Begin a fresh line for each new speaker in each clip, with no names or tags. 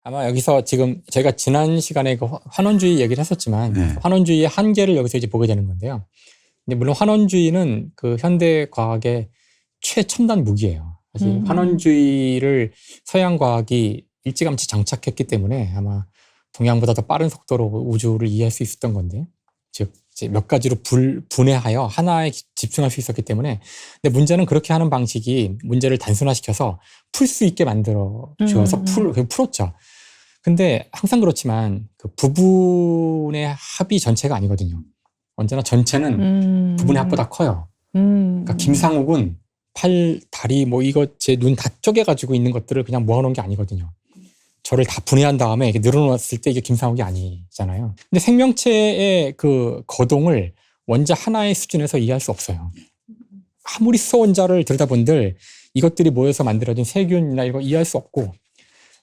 아마 여기서 지금 저희가 지난 시간에 그 환원주의 얘기를 했었지만
네.
환원주의의 한계를 여기서 이제 보게 되는 건데요. 근데 물론 환원주의는 그 현대 과학의 최첨단 무기예요. 사실 환원주의를 서양 과학이 일찌감치 장착했기 때문에 아마 동양보다 더 빠른 속도로 우주를 이해할 수 있었던 건데, 즉 이제 몇 가지로 분해하여 하나에 집중할 수 있었기 때문에. 근데 문제는 그렇게 하는 방식이 문제를 단순화시켜서 풀 수 있게 만들어 주어서 풀었죠. 근데 항상 그렇지만 그 부분의 합이 전체가 아니거든요. 언제나 전체는 부분의 합보다 커요. 그러니까 김상욱은 팔, 다리 뭐 이거 제 눈 다 쪼개가지고 있는 것들을 그냥 모아놓은 게 아니거든요. 저를 다 분해한 다음에 이렇게 늘어놓았을 때 이게 김상욱이 아니잖아요. 근데 생명체의 그 거동을 원자 하나의 수준에서 이해할 수 없어요. 아무리 수소원자를 들여다본들 이것들이 모여서 만들어진 세균이나 이런 거 이해할 수 없고,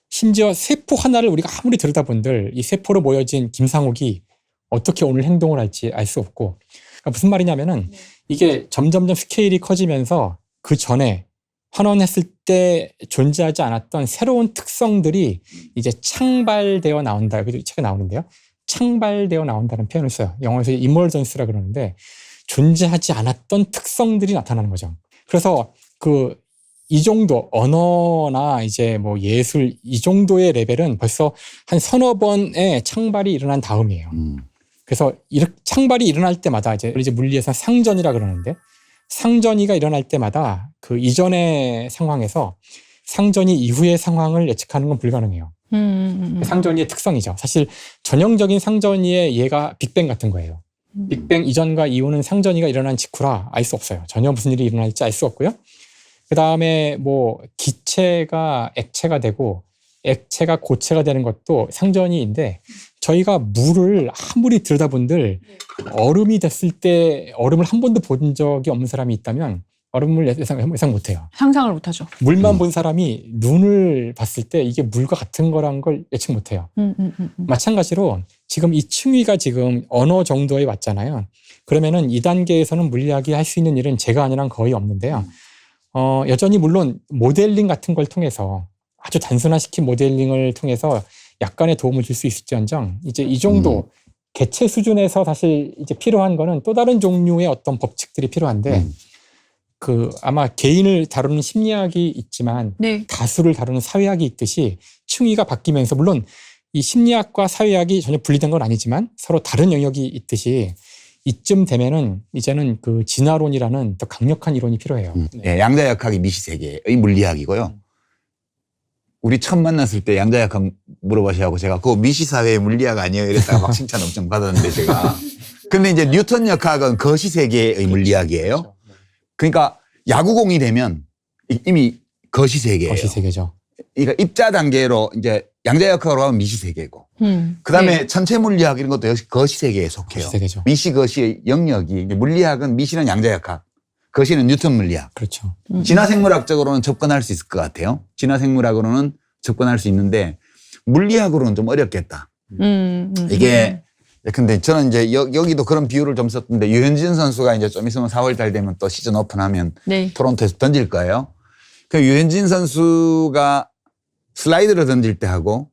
심지어 세포 하나를 우리가 아무리 들여다본들 이 세포로 모여진 김상욱이 어떻게 오늘 행동을 할지 알 수 없고. 그러니까 무슨 말이냐면은 이게 점점점 스케일이 커지면서 그 전에 환원했을 때 존재하지 않았던 새로운 특성들이 이제 창발되어 나온다. 여기 책에 나오는데요. 창발되어 나온다는 표현을 써요. 영어에서 이머전스라 그러는데 존재하지 않았던 특성들이 나타나는 거죠. 그래서 이 정도 언어나 이제 뭐 예술 이 정도의 레벨은 벌써 한 서너 번의 창발이 일어난 다음이에요. 그래서 이렇게 창발이 일어날 때마다 이제 물리에서 상전이라 그러는데, 상전이가 일어날 때마다 그 이전의 상황에서 상전이 이후의 상황을 예측하는 건 불가능해요. 상전이의 특성이죠. 사실 전형적인 상전이의 예가 빅뱅 같은 거예요. 빅뱅 이전과 이후는 상전이가 일어난 직후라 알 수 없어요. 전혀 무슨 일이 일어날지 알 수 없고요. 그 다음에 뭐 기체가 액체가 되고 액체가 고체가 되는 것도 상전이인데, 저희가 물을 아무리 들여다본들 얼음이 됐을 때 얼음을 한 번도 본 적이 없는 사람이 있다면 얼음을 예상 못해요.
상상을 못하죠.
물만 본 사람이 눈을 봤을 때 이게 물과 같은 거란 걸 예측 못해요. 마찬가지로 지금 이 층위가 지금 어느 정도에 왔잖아요. 그러면은 이 단계에서는 물리학이 할 수 있는 일은 제가 아니란 거의 없는데요. 여전히 물론 모델링 같은 걸 통해서 아주 단순화시킨 모델링을 통해서 약간의 도움을 줄 수 있을지언정 이제 이 정도 개체 수준에서 사실 이제 필요한 거는 또 다른 종류의 어떤 법칙들이 필요한데 아마 개인을 다루는 심리학이 있지만
네.
다수를 다루는 사회학이 있듯이 층위가 바뀌면서, 물론 이 심리학과 사회학이 전혀 분리된 건 아니지만 서로 다른 영역이 있듯이 이쯤 되면은 이제는 그 진화론이라는 더 강력한 이론이 필요해요.
네, 양자역학이 미시세계의 물리학이고요. 우리 처음 만났을 때 양자역학 물어보시라고 제가 그거 미시사회의 물리학 아니에요 이랬다가 막 칭찬 엄청 받았는데 제가. 근데 이제 뉴턴 역학은 거시세계의 물리학이에요. 그러니까 야구공이 되면 이미 거시세계예요.
거시세계죠.
그러니까 입자 단계로 이제 양자역학으로 하면 미시세계고. 그다음에
네.
천체 물리학 이런 것도 역시 거시세계에 속해요.
거시세계죠.
미시 거시 영역이 물리학은 미시는 양자역학, 거시는 뉴턴 물리학.
그렇죠.
진화생물학적으로는 접근할 수 있을 것 같아요. 진화생물학으로는 접근할 수 있는데 물리학으로는 좀 어렵겠다. 이게 근데 저는 이제 여기도 그런 비유를 좀 썼던데, 유현진 선수가 이제 좀 있으면 4월 달 되면 또 시즌 오픈하면
네.
토론토에서 던질 거예요. 그 유현진 선수가 슬라이드를 던질 때 하고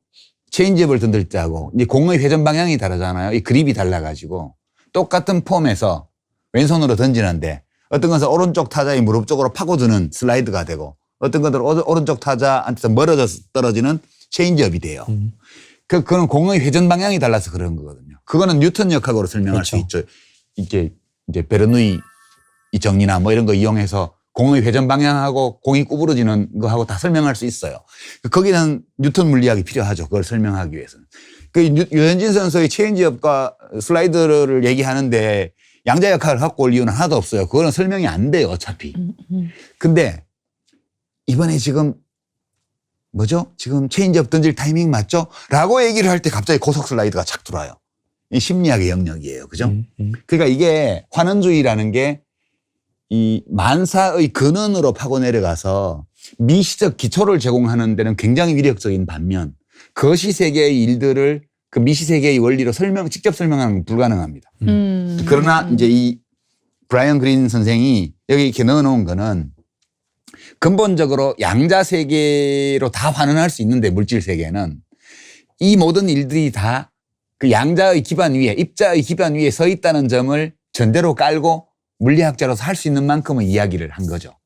체인지업을 던질 때 하고 이제 공의 회전 방향이 다르잖아요. 이 그립이 달라가지고 똑같은 폼에서 왼손으로 던지는데 어떤 것은 오른쪽 타자의 무릎 쪽으로 파고드는 슬라이드가 되고 어떤 것들은 오른쪽 타자한테서 멀어져서 떨어지는 체인지업이 돼요. 그거는 공의 회전 방향이 달라서 그런 거거든요. 그거는 뉴턴 역학으로 설명할
그렇죠.
수 있죠. 이제 베르누이 이 정리나 뭐 이런 거 이용해서 공의 회전 방향하고 공이 구부러지는 거하고 다 설명할 수 있어요. 거기는 뉴턴 물리학이 필요하죠. 그걸 설명하기 위해서는. 유현진 선수의 체인지업과 슬라이드를 얘기하는데 양자역학을 갖고 올 이유는 하나도 없어요. 그거는 설명이 안 돼요, 어차피. 근데 이번에 지금 지금 체인지업 던질 타이밍 맞죠? 라고 얘기를 할 때 갑자기 고속 슬라이드가 착 들어와요. 이 심리학의 영역이에요. 그죠? 그러니까 이게 환원주의라는 게 이 만사의 근원으로 파고 내려가서 미시적 기초를 제공하는 데는 굉장히 위력적인 반면 거시세계의 일들을 그 미시세계의 원리로 직접 설명하는 건 불가능합니다. 그러나 이제 이 브라이언 그린 선생이 여기 이렇게 넣어 놓은 거는 근본적으로 양자 세계로 다 환원할 수 있는데, 물질 세계는 이 모든 일들이 다 그 양자의 기반 위에, 입자의 기반 위에 서 있다는 점을 전제로 깔고 물리학자로서 할 수 있는 만큼의 이야기를 한 거죠.